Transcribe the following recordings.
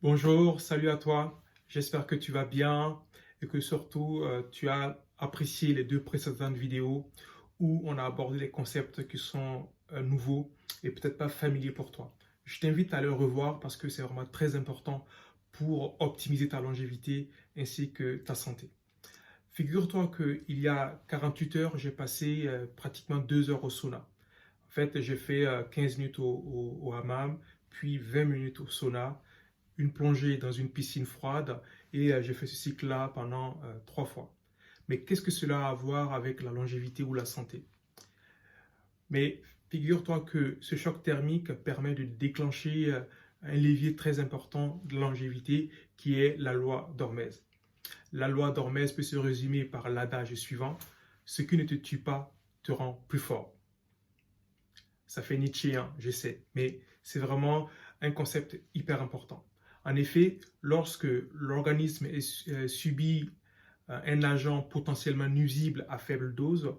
Bonjour, salut à toi. J'espère que tu vas bien et que surtout tu as apprécié les deux précédentes vidéos où on a abordé des concepts qui sont nouveaux et peut-être pas familiers pour toi. Je t'invite à les revoir parce que c'est vraiment très important pour optimiser ta longévité ainsi que ta santé. Figure-toi qu'il y a 48 heures, j'ai passé pratiquement 2 heures au sauna. En fait, j'ai fait 15 minutes au hammam, puis 20 minutes au sauna, une plongée dans une piscine froide et j'ai fait ce cycle-là pendant 3 fois. Mais qu'est-ce que cela a à voir avec la longévité ou la santé? Mais figure-toi que ce choc thermique permet de déclencher un levier très important de la longévité qui est la loi d'Hormèse. La loi d'Hormèse peut se résumer par l'adage suivant: ce qui ne te tue pas te rend plus fort. Ça fait Nietzschéen, je sais, mais c'est vraiment un concept hyper important. En effet, lorsque l'organisme subit un agent potentiellement nuisible à faible dose,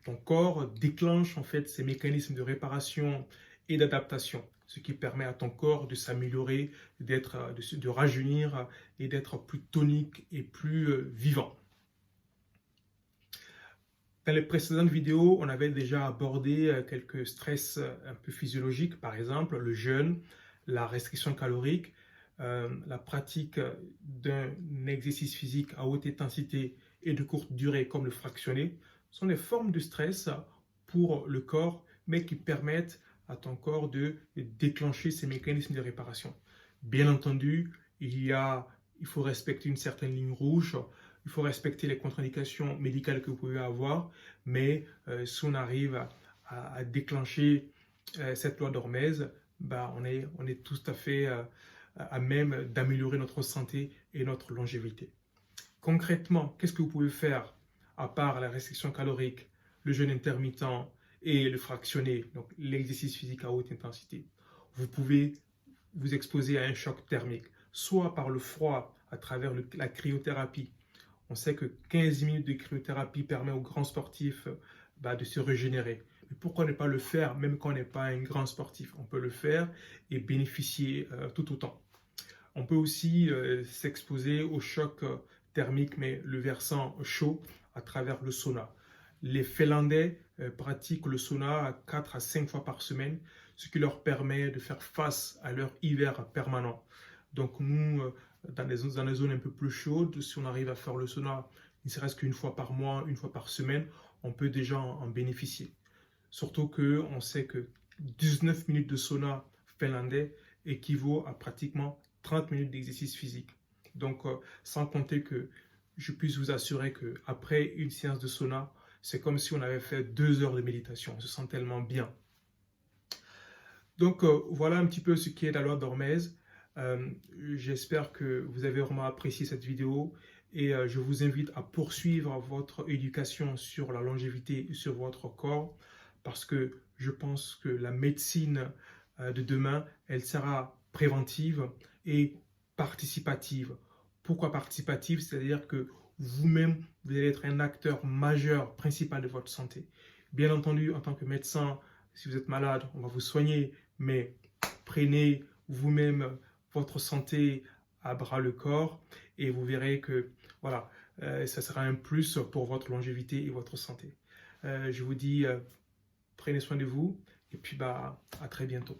ton corps déclenche en fait ces mécanismes de réparation et d'adaptation, ce qui permet à ton corps de s'améliorer, de rajeunir et d'être plus tonique et plus vivant. Dans les précédentes vidéos, on avait déjà abordé quelques stress un peu physiologiques, par exemple le jeûne, la restriction calorique, la pratique d'un exercice physique à haute intensité et de courte durée comme le fractionné, sont des formes de stress pour le corps, mais qui permettent à ton corps de déclencher ces mécanismes de réparation. Bien entendu, il faut respecter une certaine ligne rouge. Il faut respecter les contre-indications médicales que vous pouvez avoir, mais si on arrive à déclencher cette loi d'Hormèse, bah, on est tout à fait à même d'améliorer notre santé et notre longévité. Concrètement, qu'est-ce que vous pouvez faire à part la restriction calorique, le jeûne intermittent et le fractionné, donc l'exercice physique à haute intensité? Vous pouvez vous exposer à un choc thermique, soit par le froid à travers la cryothérapie. On sait que 15 minutes de cryothérapie permet aux grands sportifs de se régénérer. Mais pourquoi ne pas le faire même quand on n'est pas un grand sportif? On peut le faire et bénéficier tout autant. On peut aussi s'exposer au choc thermique, mais le versant chaud à travers le sauna. Les Finlandais pratiquent le sauna 4 à 5 fois par semaine, ce qui leur permet de faire face à leur hiver permanent. Donc nous, dans les zones un peu plus chaudes, si on arrive à faire le sauna, ne serait-ce qu'une fois par mois, une fois par semaine, on peut déjà en bénéficier. Surtout qu'on sait que 19 minutes de sauna finlandais équivaut à pratiquement 30 minutes d'exercice physique. Donc, sans compter que je puisse vous assurer qu'après une séance de sauna, c'est comme si on avait fait 2 heures de méditation. On se sent tellement bien. Donc, voilà un petit peu ce qui est la loi d'Hormèse. J'espère que vous avez vraiment apprécié cette vidéo et je vous invite à poursuivre votre éducation sur la longévité et sur votre corps parce que je pense que la médecine de demain, elle sera préventive et participative. Pourquoi participative? C'est-à-dire que vous-même, vous allez être un acteur majeur, principal de votre santé. Bien entendu, en tant que médecin, si vous êtes malade, on va vous soigner, mais prenez vous-même votre santé à bras le corps et vous verrez que voilà, ça sera un plus pour votre longévité et votre santé. Je vous dis, prenez soin de vous et puis à très bientôt.